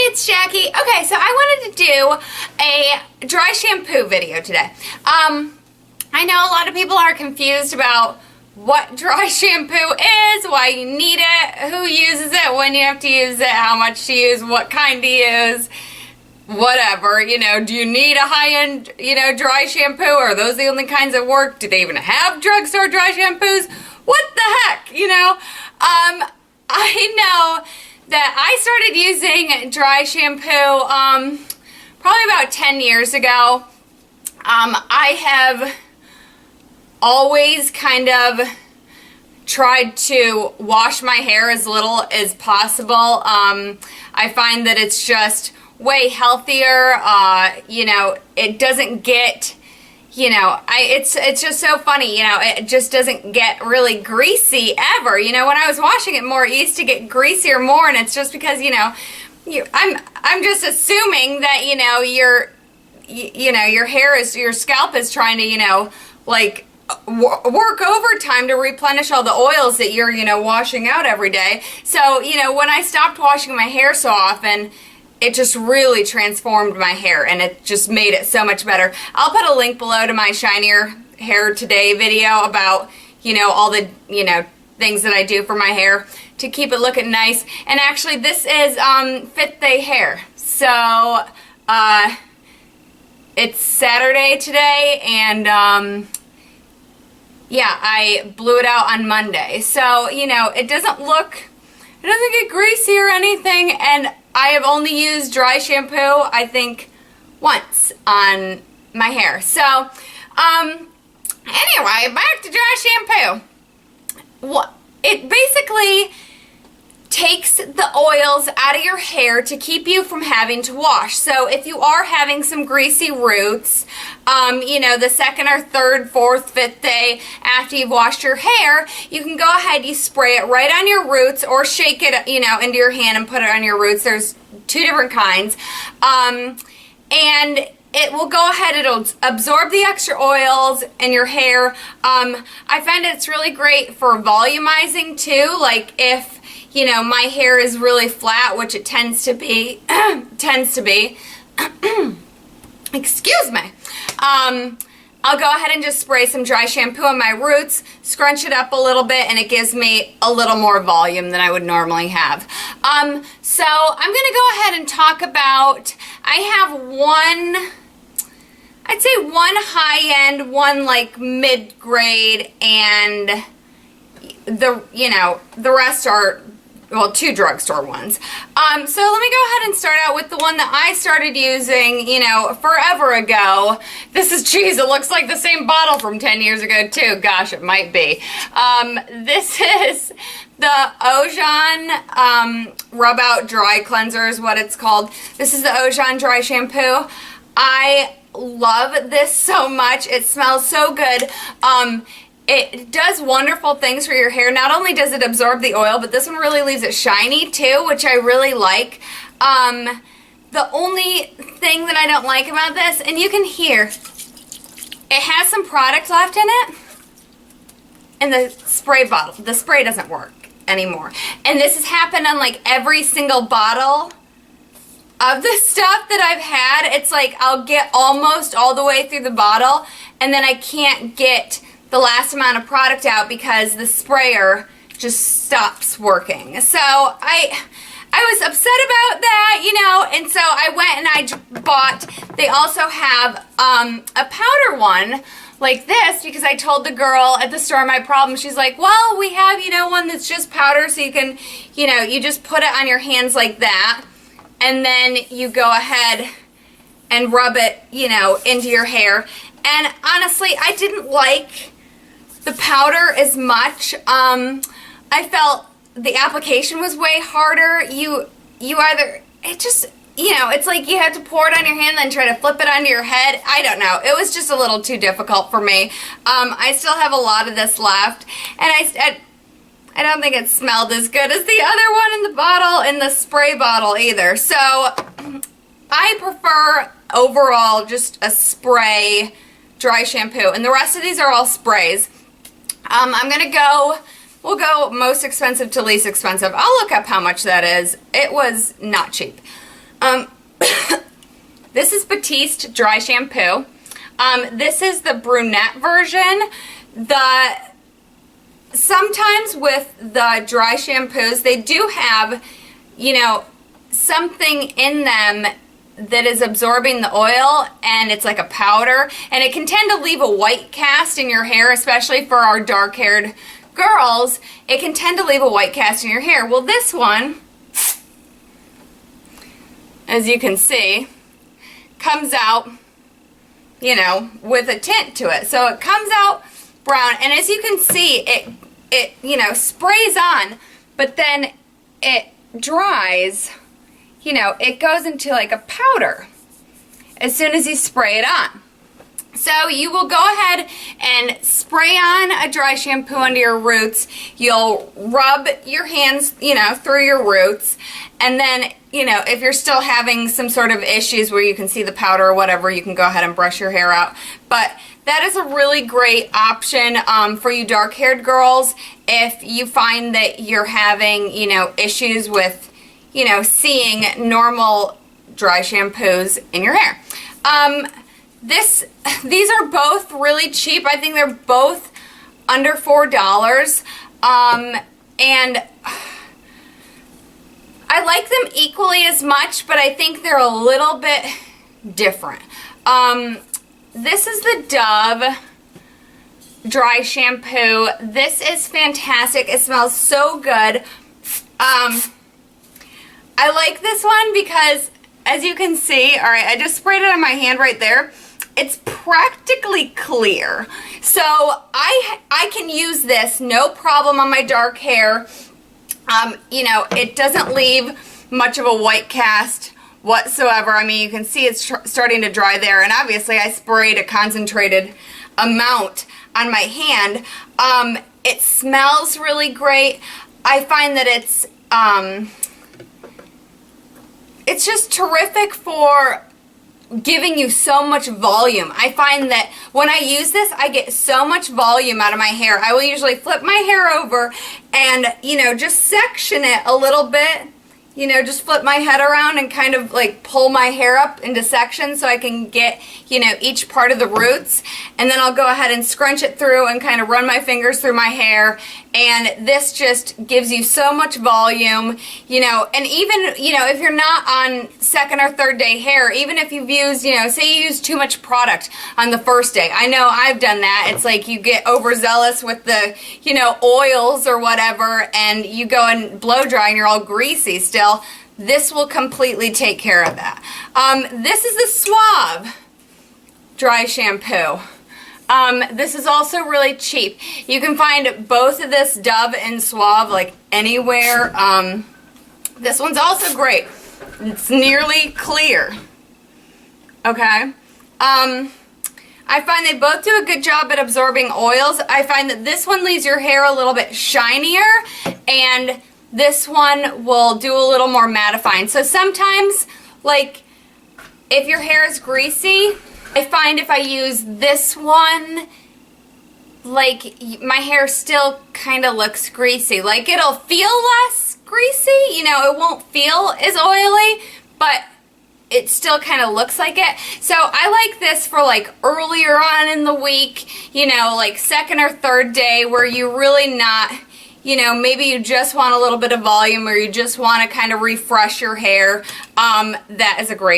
it's Jackie. Okay, so I wanted to do a dry shampoo video today. I know a lot of people are confused about what dry shampoo is, why you need it, who uses it, when you have to use it, how much to use, what kind to use, whatever. You know, do you need a high-end, dry shampoo? Are those the only kinds that work? Do they even have drugstore dry shampoos? What the heck, I know that I started using dry shampoo probably about 10 years ago. I have always kind of tried to wash my hair as little as possible. I find that it's just way healthier. It doesn't get, it's just so funny, it just doesn't get really greasy ever. When I was washing it more, it used to get greasier more, and it's just because, I'm just assuming that, your hair is, your scalp is trying to, work overtime to replenish all the oils that you're, washing out every day. So, when I stopped washing my hair so often, it just really transformed my hair, and it just made it so much better. I'll put a link below to my Shinier Hair Today video about, all the, things that I do for my hair to keep it looking nice. And actually, this is Fifth Day Hair. So, it's Saturday today, and yeah, I blew it out on Monday. So, it doesn't get greasy or anything, and I have only used dry shampoo, I think, once on my hair. So, anyway, back to dry shampoo. It basically takes the oils out of your hair to keep you from having to wash. So if you are having some greasy roots, the second or third, fourth, fifth day after you've washed your hair, you can go ahead, you spray it right on your roots, or shake it, into your hand and put it on your roots. There's two different kinds. And it will go ahead, it'll absorb the extra oils in your hair. I find it's really great for volumizing too, like if my hair is really flat, which it tends to be, excuse me, I'll go ahead and just spray some dry shampoo on my roots, scrunch it up a little bit, and it gives me a little more volume than I would normally have. So I'm going to go ahead and talk about, I have I'd say one high-end, one like mid-grade, and the rest are, well, two drugstore ones. So let me go ahead and start out with the one that I started using, forever ago. This is, geez, it looks like the same bottle from 10 years ago too. Gosh, it might be. This is the Ojon Rub Out Dry Cleanser is what it's called. This is the Ojon Dry Shampoo. I love this so much. It smells so good. It does wonderful things for your hair. Not only does it absorb the oil, but this one really leaves it shiny too, which I really like. The only thing that I don't like about this, and you can hear, it has some product left in it, and the spray bottle, the spray doesn't work anymore. And this has happened on like every single bottle of the stuff that I've had. It's like I'll get almost all the way through the bottle, and then I can't get the last amount of product out because the sprayer just stops working. So I was upset about that, and so I went and I bought, they also have a powder one like this, because I told the girl at the store my problem. She's like, well, we have, one that's just powder, so you can, you just put it on your hands like that, and then you go ahead and rub it, into your hair. And honestly, I didn't like the powder as much. I felt the application was way harder. You either, it just, it's like you have to pour it on your hand, then try to flip it onto your head. I don't know. It was just a little too difficult for me. I still have a lot of this left, and I don't think it smelled as good as the other one in the bottle, in the spray bottle either. So I prefer overall just a spray dry shampoo, and the rest of these are all sprays. We'll go most expensive to least expensive. I'll look up how much that is. It was not cheap. This is Batiste dry shampoo. This is the brunette version. Sometimes with the dry shampoos, they do have, you know, something in them that is absorbing the oil, and it's like a powder, and it can tend to leave a white cast in your hair, especially for our dark-haired girls. It can tend to leave a white cast in your hair. Well, this one, as you can see, comes out, you know, with a tint to it. So it comes out brown, and as you can see, it you know, sprays on, but then it dries. You know, it goes into like a powder as soon as you spray it on. So you will go ahead and spray on a dry shampoo under your roots. You'll rub your hands, you know, through your roots. And then, you know, if you're still having some sort of issues where you can see the powder or whatever, you can go ahead and brush your hair out. But that is a really great option for you dark-haired girls if you find that you're having, you know, issues with, you know, seeing normal dry shampoos in your hair. These are both really cheap. I think they're both under $4. And I like them equally as much, but I think they're a little bit different. This is the Dove dry shampoo. This is fantastic. It smells so good. I like this one because, as you can see, alright, I just sprayed it on my hand right there. It's practically clear. So I can use this no problem on my dark hair. You know, it doesn't leave much of a white cast whatsoever. I mean, you can see it's starting to dry there, and obviously I sprayed a concentrated amount on my hand. It smells really great. I find that it's just terrific for giving you so much volume. I find that when I use this, I get so much volume out of my hair. I will usually flip my hair over and, you know, just section it a little bit. You know, just flip my head around and kind of like pull my hair up into sections so I can get, you know, each part of the roots. And then I'll go ahead and scrunch it through and kind of run my fingers through my hair. And this just gives you so much volume, you know, and even, you know, if you're not on second or third day hair, even if you've used, you know, say you use too much product on the first day. I know I've done that. It's like you get overzealous with the, you know, oils or whatever, and you go and blow dry and you're all greasy still. This will completely take care of that. This is the Suave dry shampoo. This is also really cheap. You can find both of this Dove and Suave like anywhere. This one's also great. It's nearly clear. Okay. I find they both do a good job at absorbing oils. I find that this one leaves your hair a little bit shinier, and this one will do a little more mattifying. So sometimes, like, if your hair is greasy, I find if I use this one, like, my hair still kind of looks greasy. Like, it'll feel less greasy, you know, it won't feel as oily, but it still kind of looks like it. So I like this for like earlier on in the week, you know, like second or third day where you're really not, you know, maybe you just want a little bit of volume or you just want to kind of refresh your hair. That is a great